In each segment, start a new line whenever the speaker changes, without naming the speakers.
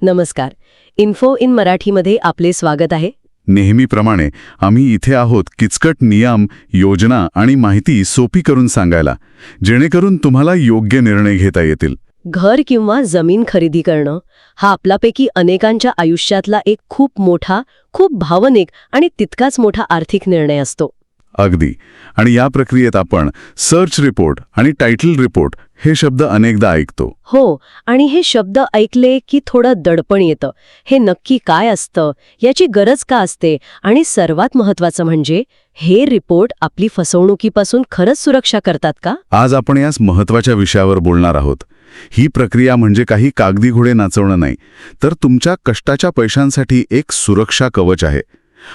नमस्कार. Info in मराठीमध्ये आपले स्वागत आहे.
नेहमीप्रमाणे आम्ही इथे आहोत किचकट नियम, योजना आणि माहिती सोपी करून सांगायला, जेणेकरून तुम्हाला योग्य निर्णय घेता येतील.
घर किंवा जमीन खरेदी करणं हा आपल्यापैकी अनेकांच्या आयुष्यातला एक खूप मोठा, खूप भावनिक आणि तितकाच मोठा आर्थिक निर्णय असतो.
अगदी. आणि या प्रक्रियेत आपण सर्च रिपोर्ट आणि टायटल रिपोर्ट हे शब्द अनेकदा ऐकतो.
हो, आणि हे शब्द ऐकले की थोडं दडपण येतं. हे नक्की काय असतं, याची गरज का असते, आणि सर्वात महत्त्वाचं म्हणजे हे रिपोर्ट आपली फसवणुकीपासून खरंच सुरक्षा करतात का?
आज आपण याच महत्त्वाच्या विषयावर बोलणार आहोत. ही प्रक्रिया म्हणजे काही कागदी घोडे नाचवणं नाही, तर तुमच्या कष्टाच्या पैशांसाठी एक सुरक्षा कवच आहे.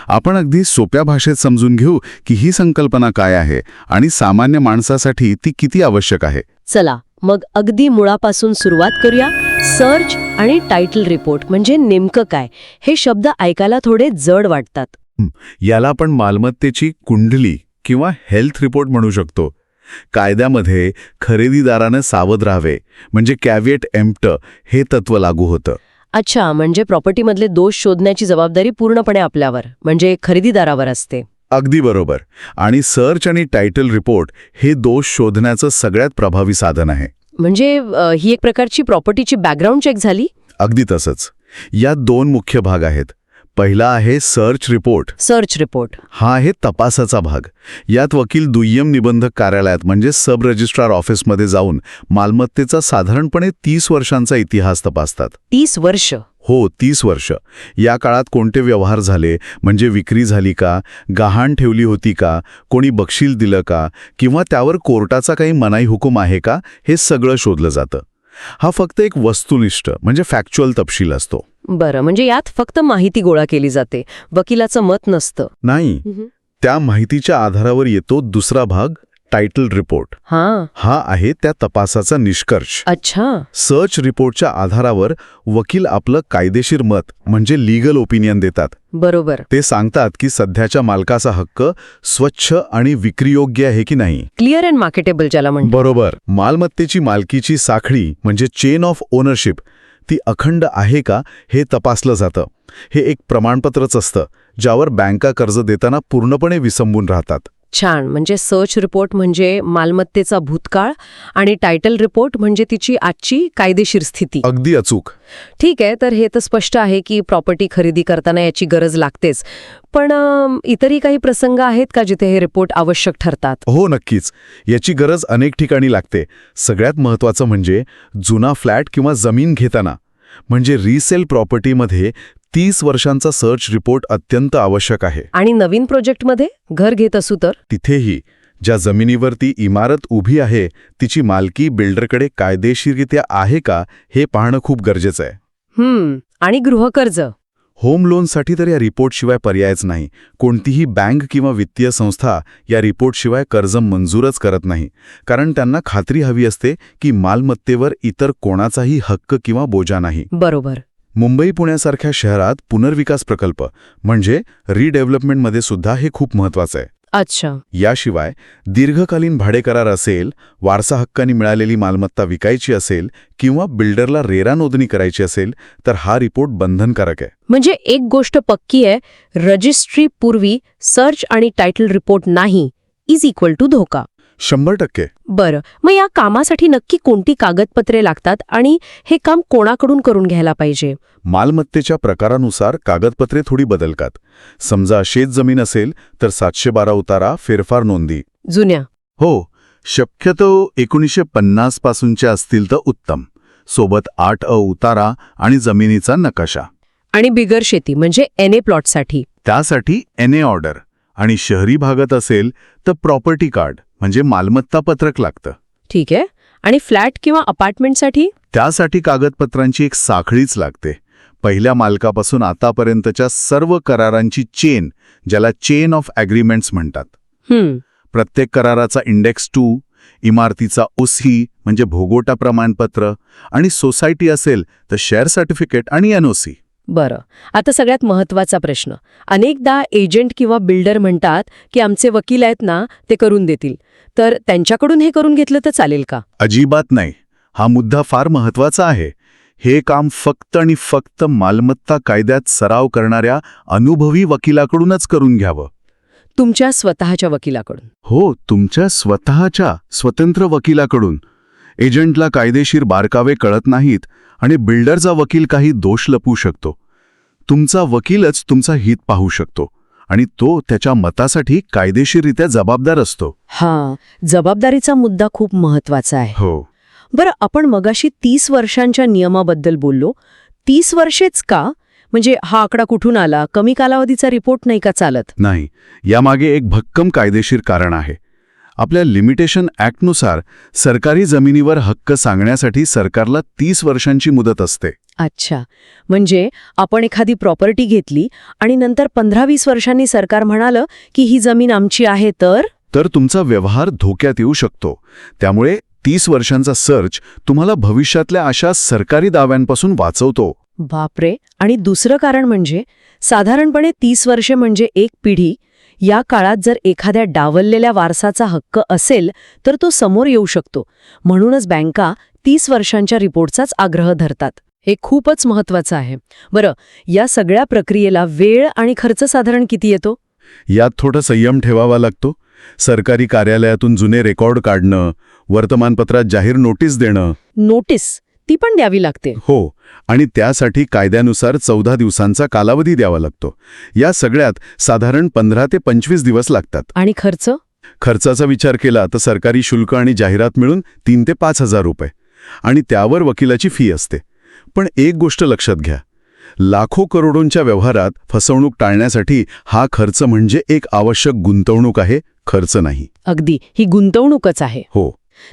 आपण अगदी सोप्या भाषेत समजून घेऊ की ही संकल्पना काय आहे आणि सामान्य माणसासाठी ती किती आवश्यक आहे.
चला मग अगदी मुळापासून सुरुवात करूया. सर्च आणि टायटल रिपोर्ट म्हणजे नेमकं काय? हे शब्द ऐकायला थोडे जड वाटतात.
याला आपण मालमत्तेची कुंडली किंवा हेल्थ रिपोर्ट म्हणू शकतो. कायद्यामध्ये खरेदीदारानं सावध राहावे म्हणजे कॅव्हिएट एम्प्टर हे तत्व लागू होतं.
अच्छा, म्हणजे प्रॉपर्टीमधले दोष शोधण्याची जबाबदारी पूर्णपणे आपल्यावर, म्हणजे खरेदीदारावर असते.
अगदी बरोबर. आणि सर्च आणि टायटल रिपोर्ट हे दोष शोधण्याचं सगळ्यात प्रभावी साधन आहे.
म्हणजे ही एक प्रकारची प्रॉपर्टीची बॅकग्राऊंड चेक झाली.
अगदी तसंच. यात दोन मुख्य भाग आहेत. पहिला आहे सर्च रिपोर्ट.
सर्च रिपोर्ट
हा आहे तपासाचा भाग. यात वकील दुय्यम निबंधक कार्यालयात म्हणजे सब रजिस्ट्रार ऑफिसमध्ये जाऊन मालमत्तेचा साधारणपणे 30 वर्षांचा इतिहास तपासतात.
30 वर्ष?
हो, 30 वर्ष. या काळात कोणते व्यवहार झाले, म्हणजे विक्री झाली का, गहाण ठेवली होती का, कोणी बक्षील दिलं का, किंवा त्यावर कोर्टाचा काही मनाई हुकूम आहे का, हे सगळं शोधलं जातं. हा फक्त एक वस्तुनिष्ठ म्हणजे फॅक्च्युअल तपशील असतो.
बरं, म्हणजे यात फक्त माहिती गोळा केली जाते, वकिलाचं मत नसतं.
नाही, त्या माहितीच्या आधारावर येतो दुसरा भाग, टायटल रिपोर्ट. हा आहे त्या तपासाचा निष्कर्ष.
अच्छा.
सर्च रिपोर्टच्या आधारावर वकील आपलं कायदेशीर मत म्हणजे लीगल ओपिनियन देतात.
बरोबर.
ते सांगतात की सध्याच्या मालकाचा हक्क स्वच्छ आणि विक्रीयोग्य आहे की नाही.
क्लिअर अँड मार्केटेबल ज्याला म्हणतात.
बरोबर. मालमत्तेची मालकीची साखळी म्हणजे चेन ऑफ ओनरशिप ती अखंड आहे का हे तपासलं जातं. हे एक प्रमाणपत्रच असतं ज्यावर बँका कर्ज देताना पूर्णपणे विसंबून राहतात.
छान. म्हणजे सर्च रिपोर्ट म्हणजे मालमत्तेचा भूतकाळ आणि टायटल रिपोर्ट म्हणजे तिची आजची कायदेशीर स्थिती.
अगदी अचूक.
ठीक आहे, तर हे तर स्पष्ट आहे की प्रॉपर्टी खरेदी करताना याची गरज लागतेच. पण इतरही काही प्रसंग आहेत का जिथे हे रिपोर्ट आवश्यक ठरतात?
हो, नक्कीच. याची गरज अनेक ठिकाणी लागते. सगळ्यात महत्त्वाचं म्हणजे जुना फ्लॅट किंवा जमीन घेताना, म्हणजे रिसेल प्रॉपर्टीमध्ये 30 वर्षांचा सर्च रिपोर्ट अत्यंत आवश्यक आहे.
आणि नवीन प्रोजेक्टमध्ये घर घेत असू तर?
तिथेही ज्या जमिनीवर ती इमारत उभी आहे तिची मालकी बिल्डरकडे कायदेशीररित्या आहे का हे पाहणं खूप गरजेचं आहे.
आणि गृहकर्ज?
होम लोनसाठी तर या रिपोर्टशिवाय पर्यायच नाही. कोणतीही बँक किंवा वित्तीय संस्था या रिपोर्टशिवाय कर्ज मंजूरच करत नाही, कारण त्यांना खात्री हवी असते की मालमत्तेवर इतर कोणाचाही हक्क किंवा बोजा नाही.
बरोबर.
मुंबई पुण्यासारख्या शहरात पुनर्विकास प्रकल्प म्हणजे रिडेव्हलपमेंटमध्ये सुद्धा हे खूप महत्त्वाचं आहे.
अच्छा.
याशिवाय दीर्घकालीन भाडेकरार असेल, वारसा हक्काने मिळालेली मालमत्ता विकायची असेल किंवा बिल्डरला रेरा नोंदणी करायची असेल तर हा रिपोर्ट बंधनकारक आहे.
म्हणजे एक गोष्ट पक्की आहे, रजिस्ट्री पूर्वी सर्च आणि टायटल रिपोर्ट नाही इज इक्वल टू धोका.
100%.
बरं, मग या कामासाठी नक्की कोणती कागदपत्रे लागतात आणि हे काम कोणाकडून करून घ्यायला पाहिजे?
मालमत्तेच्या प्रकारानुसार कागदपत्रे थोडी बदलतात. समजा शेतजमीन असेल तर 712 उतारा, फेरफार नोंदी.
जुन्या?
हो, शक्यतो 1950 पासूनच्या असतील तर उत्तम. सोबत 8A उतारा आणि जमिनीचा नकाशा.
आणि बिगर शेती म्हणजे NA प्लॉटसाठी?
त्यासाठी NA ऑर्डर. आणि शहरी भागात असेल तर प्रॉपर्टी कार्ड म्हणजे मालमत्ता पत्रक लागतं.
ठीक आहे. आणि फ्लॅट किंवा अपार्टमेंटसाठी?
त्यासाठी कागदपत्रांची एक साखळीच लागते. पहिल्या मालकापासून आतापर्यंतच्या सर्व करारांची चेन, ज्याला चेन ऑफ ॲग्रीमेंट्स म्हणतात. प्रत्येक कराराचा इंडेक्स 2, इमारतीचा OC म्हणजे भोगोटा प्रमाणपत्र, आणि सोसायटी असेल तर शेअर सर्टिफिकेट आणि NOC.
बरं, आता सगळ्यात महत्त्वाचा प्रश्न. अनेकदा एजंट किंवा बिल्डर म्हणतात की आमचे वकील आहेत ना, ते करून देतील. तर त्यांच्याकडून हे करून घेतलं तर चालेल का?
अजिबात नाही. हा मुद्दा फार महत्त्वाचा आहे. हे काम फक्त आणि फक्त मालमत्ता कायद्यात सराव करणाऱ्या अनुभवी वकिलाकडूनच करून घ्यावं.
तुमच्या स्वतःच्या वकिलाकडून.
हो, तुमच्या स्वतःच्या स्वतंत्र वकिलाकडून. एजंटला कायदेशीर बारकावे कळत नाहीत आणि बिल्डरचा वकील काही दोष लपवू शकतो. तुमचा वकीलच तुमचा हित पाहू शकतो आणि तो त्याच्या मतासाठी कायदेशीररित्या जबाबदार असतो.
हां, जबाबदारीचा मुद्दा खूप महत्वाचा आहे.
हो.
बरं, आपण मगाशी 30 वर्षांच्या नियमाबद्दल बोललो. 30 वर्षेच का? म्हणजे हा आकडा कुठून आला? कमी कालावधीचा रिपोर्ट नाही का चालत?
नाही, यामागे एक भक्कम कायदेशीर कारण आहे. आपल्या लिमिटेशन ॲक्टनुसार सरकारी जमिनीवर हक्क सांगण्यासाठी सरकारला 30 वर्षांची मुदत असते.
अच्छा, म्हणजे आपण एखादी प्रॉपर्टी घेतली आणि नंतर 15-20 वर्षांनी सरकार म्हणालं की ही जमीन आमची आहे, तर
तुमचा व्यवहार धोक्यात येऊ शकतो. त्यामुळे 30 वर्षांचा सर्च तुम्हाला भविष्यातल्या अशा सरकारी दाव्यांपासून वाचवतो.
बापरे. आणि दुसरं कारण म्हणजे साधारणपणे 30 वर्षे म्हणजे एक पिढी. या काळात जर एखाद्या डावललेल्या वारसाचा हक्क असेल तर तो समोर येऊ शकतो. म्हणूनच बँका 30 वर्षांच्या रिपोर्टचाच आग्रह धरतात. हे खूपच महत्वाचं आहे. बरं, या सगळ्या प्रक्रियेला वेळ आणि खर्च साधारण किती येतो?
यात थोडा संयम ठेवावा लागतो. सरकारी कार्यालयातून जुने रेकॉर्ड काढणं, वर्तमानपत्रात जाहीर नोटीस देणं.
नोटीस ती पण द्यावी लागते.
हो, आणि त्यासाठी कायद्यानुसार 14 दिवसांचा कालावधी द्यावा लागतो. या सगळ्यात साधारण 15 ते 25 दिवस लागतात.
आणि खर्च?
खर्चाचा विचार केला तर सरकारी शुल्क आणि जाहिरात मिळून 3 ते 5 हजार रुपये आणि त्यावर वकिलाची फी असते. पण एक गोष्ट लक्षात घ्या, लाखो करोडोंच्या व्यवहारात फसवणूक टाळण्यासाठी हा खर्च म्हणजे एक आवश्यक गुंतवणूक आहे, खर्च नाही.
अगदी, ही गुंतवणूकच आहे.
हो.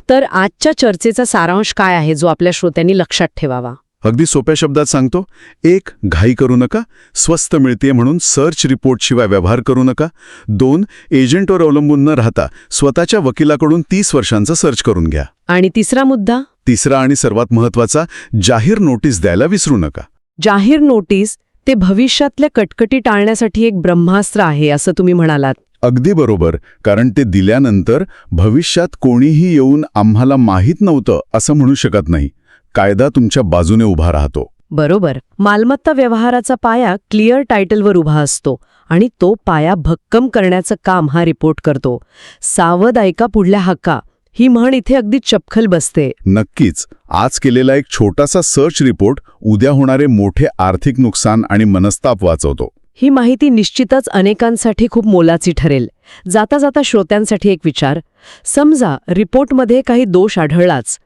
तर आजच्या चर्चेचा सारांश काय आहे जो आपल्या श्रोत्यांनी लक्षात ठेवावा?
अगदी सोप्या शब्दात सांगतो. 1. घाई करू नका. स्वस्त मिळते म्हणून सर्च रिपोर्टशिवाय व्यवहार करू नका. 2. एजंटवर अवलंबून न राहता स्वतःच्या वकिलाकडून 30 वर्षांचा सर्च करून घ्या.
आणि तिसरा मुद्दा?
तिसरा आणि सर्वात महत्वाचा, जाहीर नोटीस द्यायला विसरू नका.
जाहीर नोटीस ते भविष्यातल्या कटकटी टाळण्यासाठी एक ब्रह्मास्त्र आहे असं तुम्ही म्हणालात.
अगदी बरोबर, कारण ते दिल्यानंतर भविष्यात कोणीही येऊन आम्हाला माहीत नव्हतं असं म्हणू शकत नाही. कायदा तुमच्या बाजूने उभा राहतो.
बरोबर. मालमत्ता व्यवहाराचा पाया क्लिअर टायटलवर उभा असतो आणि तो पाया भक्कम करण्याचं काम हा रिपोर्ट करतो. सावध ऐका पुढल्या हाका, ही म्हण इथे अगदी चपखल बसते.
नक्कीच. आज केलेला एक छोटासा सर्च रिपोर्ट उद्या होणारे मोठे आर्थिक नुकसान आणि मनस्ताप वाचवतो.
ही माहिती निश्चितच अनेकांसाठी खूप मोलाची ठरेल. जाता जाता श्रोत्यांसाठी एक विचार. समजा रिपोर्टमध्ये काही दोष आढळलाच,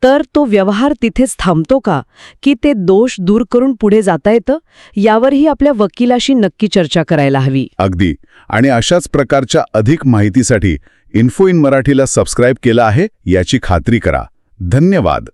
तर तो व्यवहार तिथेच थांबतो का, की ते दोष दूर करून पुढे जाता येतं? यावरही आपल्या वकिलाशी नक्की चर्चा करायला हवी.
अगदी. आणि अशाच प्रकारच्या अधिक माहितीसाठी इन्फो इन मराठीला सबस्क्राईब केलं आहे याची खात्री करा. धन्यवाद.